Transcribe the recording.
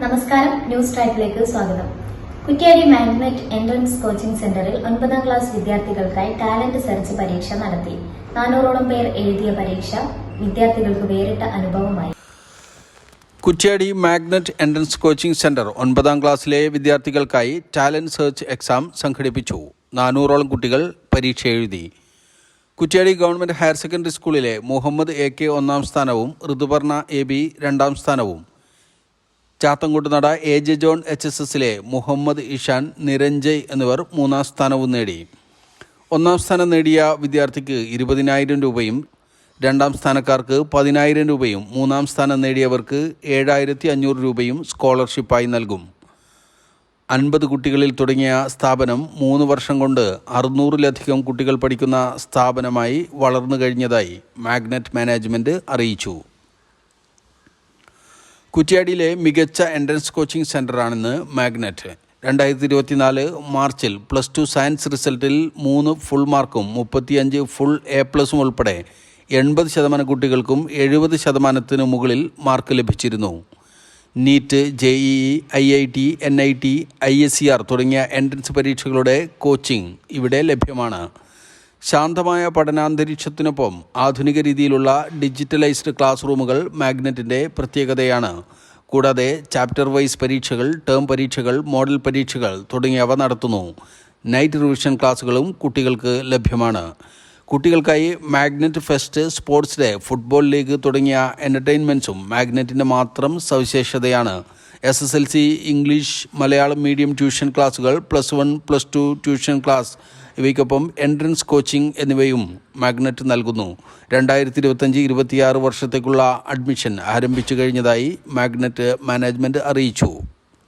നമസ്കാരം, ന്യൂസ് ട്രാക്കിലേക്ക് സ്വാഗതം. കുറ്റ്യാടി മാഗ്നറ്റ് എൻട്രൻസ് കോച്ചിംഗ് സെന്ററിൽ 9ാം ക്ലാസ് വിദ്യാർത്ഥികൾക്കായി ടാലന്റ് സെർച്ച് പരീക്ഷ നടത്തി. 400ഓളം പേർ എഴുതിയ പരീക്ഷ വിദ്യാർത്ഥികൾക്ക് വേറിട്ട അനുഭവമായി. Kuttiady magnet entrance coaching centre 9ാം ക്ലാസ്സിലെ വിദ്യാർത്ഥികൾക്കായി ടാലന്റ് സെർച്ച് എക്സാം സംഘടിപ്പിച്ചു. 400ഓളം കുട്ടികൾ പരീക്ഷ എഴുതി. കുറ്റ്യാടി ഗവൺമെന്റ് ഹയർ സെക്കൻഡറി സ്കൂളിലെ മുഹമ്മദ് AK 1ാം സ്ഥാനവും ഋതുപർണ AB 2ാം സ്ഥാനവും, ചാത്തൻകുട്ടുനട AJ ജോൺ HSSലെ മുഹമ്മദ് ഇഷാൻ, നിരഞ്ജയ് എന്നിവർ 3ാം സ്ഥാനവും നേടി. 1ാം സ്ഥാനം നേടിയ വിദ്യാർത്ഥിക്ക് 20,000 രൂപയും 2ാം സ്ഥാനക്കാർക്ക് 10,000 രൂപയും 3ാം സ്ഥാനം നേടിയവർക്ക് 7,500 രൂപയും സ്കോളർഷിപ്പായി നൽകും. 50 കുട്ടികളിൽ തുടങ്ങിയ സ്ഥാപനം 3 വർഷം കൊണ്ട് 600-ലധികം കുട്ടികൾ പഠിക്കുന്ന സ്ഥാപനമായി വളർന്നു കഴിഞ്ഞതായി മാഗ്നറ്റ് മാനേജ്മെന്റ് അറിയിച്ചു. കുറ്റ്യാടിയിലെ മികച്ച എൻട്രൻസ് കോച്ചിംഗ് സെൻ്ററാണെന്ന് മാഗ്നറ്റ്. 2024 മാർച്ചിൽ +2 സയൻസ് റിസൾട്ടിൽ 3 ഫുൾ മാർക്കും 35 ഫുൾ A+ ഉൾപ്പെടെ 80% കുട്ടികൾക്കും 70% മുകളിൽ മാർക്ക് ലഭിച്ചിരുന്നു. NEET, JEE, IIT, NIT, ISCR തുടങ്ങിയ എൻട്രൻസ് പരീക്ഷകളുടെ കോച്ചിംഗ് ഇവിടെ ലഭ്യമാണ്. ശാന്തമായ പഠനാന്തരീക്ഷത്തിനൊപ്പം ആധുനിക രീതിയിലുള്ള ഡിജിറ്റലൈസ്ഡ് ക്ലാസ് റൂമുകൾ മാഗ്നറ്റിൻ്റെ പ്രത്യേകതയാണ്. കൂടാതെ ചാപ്റ്റർ വൈസ് പരീക്ഷകൾ, ടേം പരീക്ഷകൾ, മോഡൽ പരീക്ഷകൾ തുടങ്ങിയവ നടത്തുന്നു. നൈറ്റ് റിവിഷൻ ക്ലാസുകളും കുട്ടികൾക്ക് ലഭ്യമാണ്. കുട്ടികൾക്കായി magnet fest, sports day, football league തുടങ്ങിയ എൻ്റർടൈൻമെൻറ്റ്സും മാഗ്നറ്റിൻ്റെ മാത്രം സവിശേഷതയാണ്. SSLC, English, Malayalam medium tuition ക്ലാസുകൾ, +1, +2 ട്യൂഷൻ ക്ലാസ് ഇവയ്ക്കൊപ്പം എൻട്രൻസ് കോച്ചിംഗ് എന്നിവയും മാഗ്നറ്റ് നൽകുന്നു. 2025-26 വർഷത്തേക്കുള്ള അഡ്മിഷൻ ആരംഭിച്ചു കഴിഞ്ഞതായി മാഗ്നറ്റ് മാനേജ്മെൻറ്റ് അറിയിച്ചു.